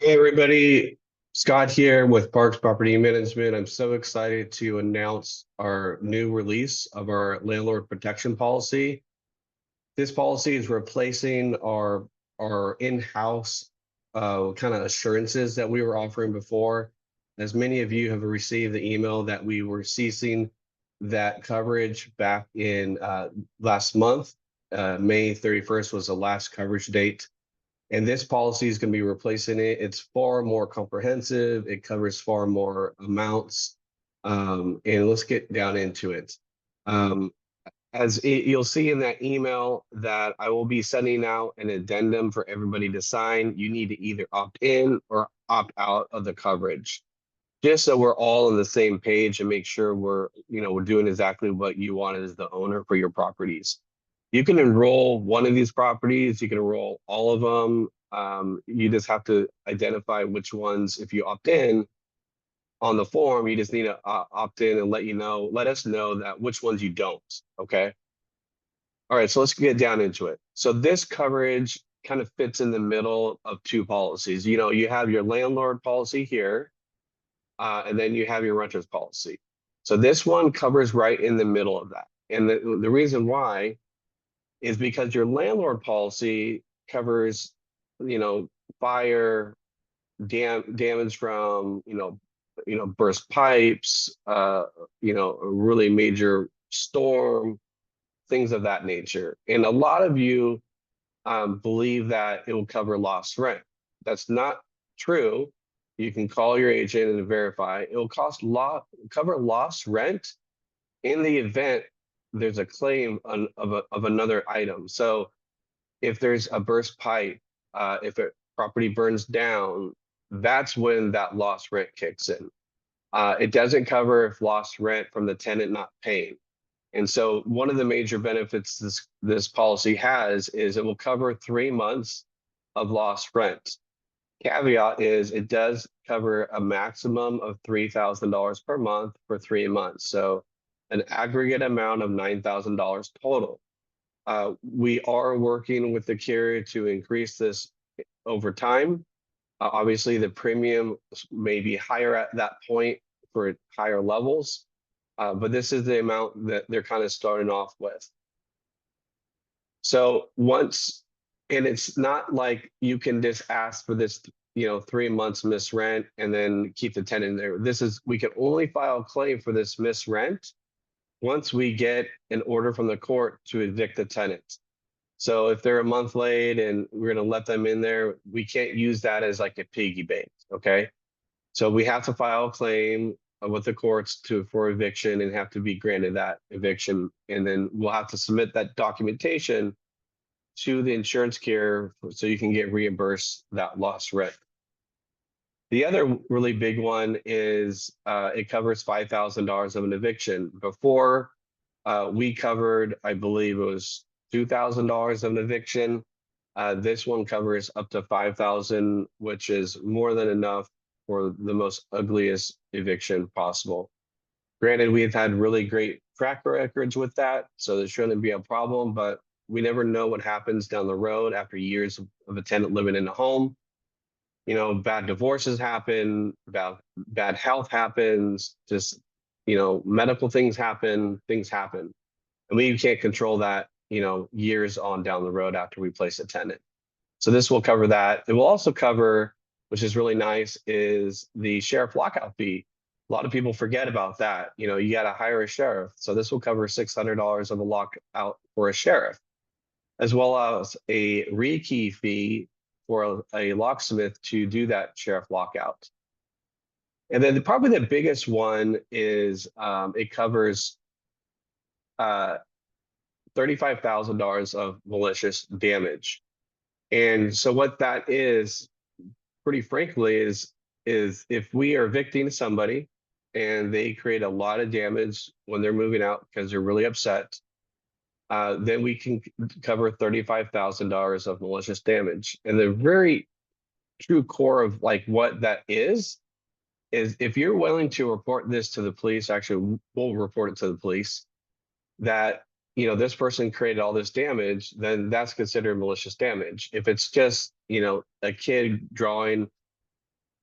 Hey everybody, Scott here with Parks Property Management. I'm so excited to announce our new release of our landlord protection policy. This policy is replacing our in-house kind of assurances that we were offering before. As many of you have received the email that we were ceasing that coverage back in last month. May 31st was the last coverage date. And this policy is going to be replacing it. It's far more comprehensive. It covers far more amounts. And let's get down into it. Um, you'll see in that email that I will be sending out an addendum for everybody to sign. You need to either opt in or opt out of the coverage, just so we're all on the same page and make sure we're doing exactly what you want as the owner for your properties. You can enroll one of these properties, you can enroll all of them. You just have to identify which ones, if you opt in on the form, you just need to opt in and let us know that which ones you don't. Okay. All right. So let's get down into it. So this coverage kind of fits in the middle of two policies. You have your landlord policy here, and then you have your renter's policy. So this one covers right in the middle of that. And the reason why is because your landlord policy covers, you know, fire, damage from, burst pipes, a really major storm, things of that nature. And a lot of you believe that it will cover lost rent. That's not true. You can call your agent and verify. It will cover lost rent in the event there's a claim of another item. So if there's a burst pipe, if a property burns down, that's when that lost rent kicks in. It doesn't cover if lost rent from the tenant not paying. And so one of the major benefits this policy has is it will cover 3 months of lost rent. Caveat is it does cover a maximum of $3,000 per month for 3 months. So an aggregate amount of $9,000 total. We are working with the carrier to increase this over time. Obviously, the premium may be higher at that point for higher levels, but this is the amount that they're kind of starting off with. So and it's not like you can just ask for this, 3 months miss rent and then keep the tenant there. We can only file a claim for this miss rent once we get an order from the court to evict the tenant. So if they're a month late and we're going to let them in there, we can't use that as like a piggy bank. Okay. So we have to file a claim with the courts for eviction and have to be granted that eviction. And then we'll have to submit that documentation to the insurance carrier so you can get reimbursed that lost rent. The other really big one is it covers $5,000 of an eviction. Before we covered, I believe it was $2,000 of an eviction. This one covers up to 5,000, which is more than enough for the most ugliest eviction possible. Granted, we've had really great track records with that, so there shouldn't be a problem, but we never know what happens down the road after years of a tenant living in a home. Bad divorces happen, bad health happens, just, medical things happen. And we can't control that, years on down the road after we place a tenant. So this will cover that. It will also cover, which is really nice, is the sheriff lockout fee. A lot of people forget about that. You got to hire a sheriff. So this will cover $600 of a lockout for a sheriff, as well as a rekey fee for a locksmith to do that sheriff lockout. And then probably the biggest one is it covers $35,000 of malicious damage. And so what that is, pretty frankly, is if we are evicting somebody and they create a lot of damage when they're moving out because they're really upset, then we can cover $35,000 of malicious damage. And the very true core of like what that is if you're willing to report this to the police, actually we'll report it to the police, that this person created all this damage, then that's considered malicious damage. If it's just a kid drawing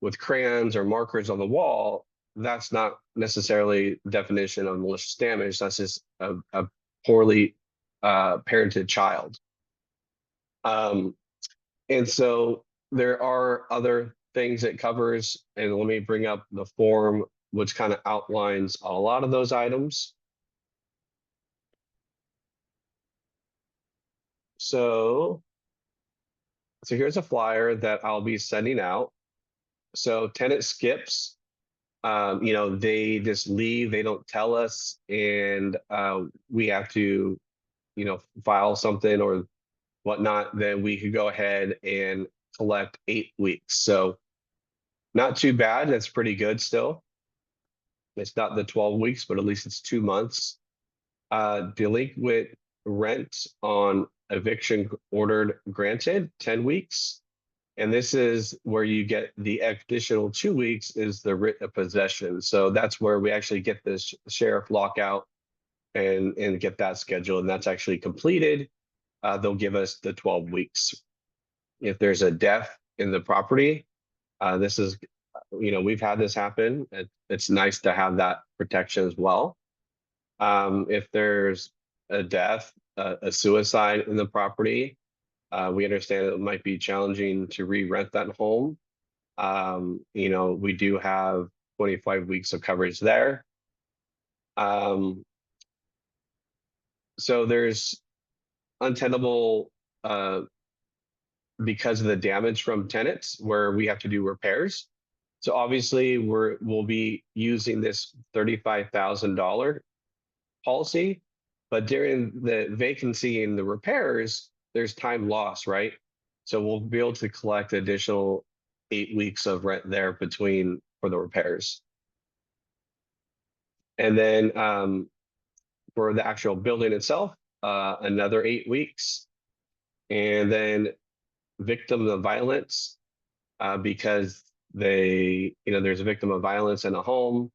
with crayons or markers on the wall, that's not necessarily definition of malicious damage. That's just a poorly parented child. And so there are other things it covers, and let me bring up the form, which kind of outlines a lot of those items. So here's a flyer that I'll be sending out. So tenant skips, they just leave, they don't tell us, and we have to, file something or whatnot, then we could go ahead and collect 8 weeks. So not too bad. That's pretty good still. It's not the 12 weeks, but at least it's 2 months. Delinquent rent on eviction ordered granted, 10 weeks. And this is where you get the additional 2 weeks is the writ of possession. So that's where we actually get this sheriff lockout and get that scheduled. And that's actually completed. They'll give us the 12 weeks. If there's a death in the property, this is, we've had this happen. It's nice to have that protection as well. If there's a death, a suicide in the property, we understand it might be challenging to re-rent that home. We do have 25 weeks of coverage there. So there's untenable because of the damage from tenants where we have to do repairs. So obviously we'll be using this $35,000 policy, but during the vacancy and the repairs, there's time lost, right? So we'll be able to collect additional 8 weeks of rent there for the repairs. And then for the actual building itself, another 8 weeks. And then victim of violence, because there's a victim of violence in a home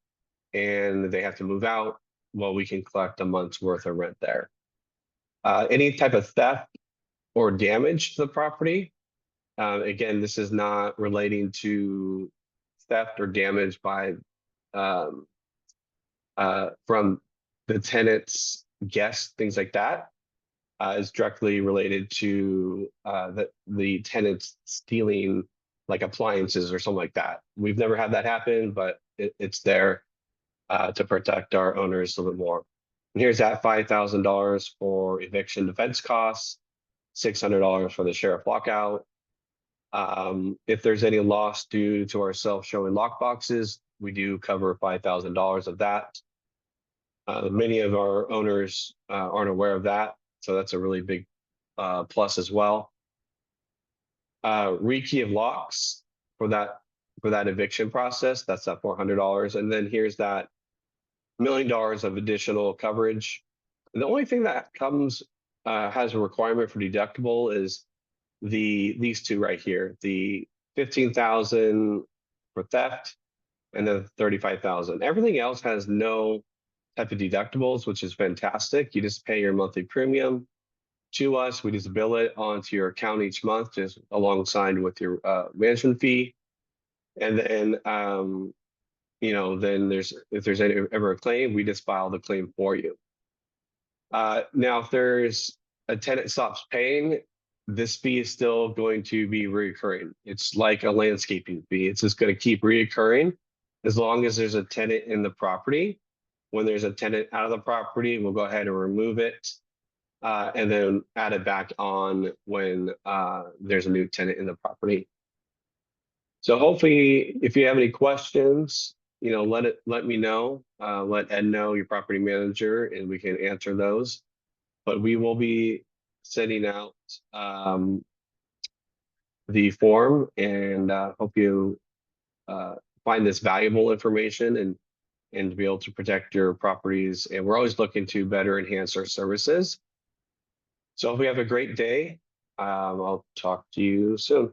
and they have to move out, well, we can collect a month's worth of rent there. Any type of theft or damage to the property, again, this is not relating to theft or damage by from the tenant's guests, things like that, is directly related to the tenants stealing like appliances or something like that. We've never had that happen, but it's there to protect our owners a little bit more. And here's that $5,000 for eviction defense costs, $600 for the sheriff lockout. If there's any loss due to our self-showing lock boxes, we do cover $5,000 of that. Many of our owners aren't aware of that, so that's a really big plus as well. Rekey of locks for that eviction process, that's that $400. And then here's that $1 million of additional coverage. And the only thing that comes has a requirement for deductible is these two right here, the $15,000 for theft and the $35,000. Everything else has no type of deductibles, which is fantastic. You just pay your monthly premium to us. We just bill it onto your account each month, just alongside with your management fee. And then, then if there's ever a claim, we just file the claim for you. Now, if there's a tenant stops paying, this fee is still going to be reoccurring. It's like a landscaping fee. It's just going to keep reoccurring as long as there's a tenant in the property. When there's a tenant out of the property, we'll go ahead and remove it and then add it back on when there's a new tenant in the property. So hopefully, if you have any questions, let me know. Let Ed know, your property manager, and we can answer those. But we will be sending out the form, and hope you find this valuable information and to be able to protect your properties. And we're always looking to better enhance our services. So if we have a great day, I'll talk to you soon.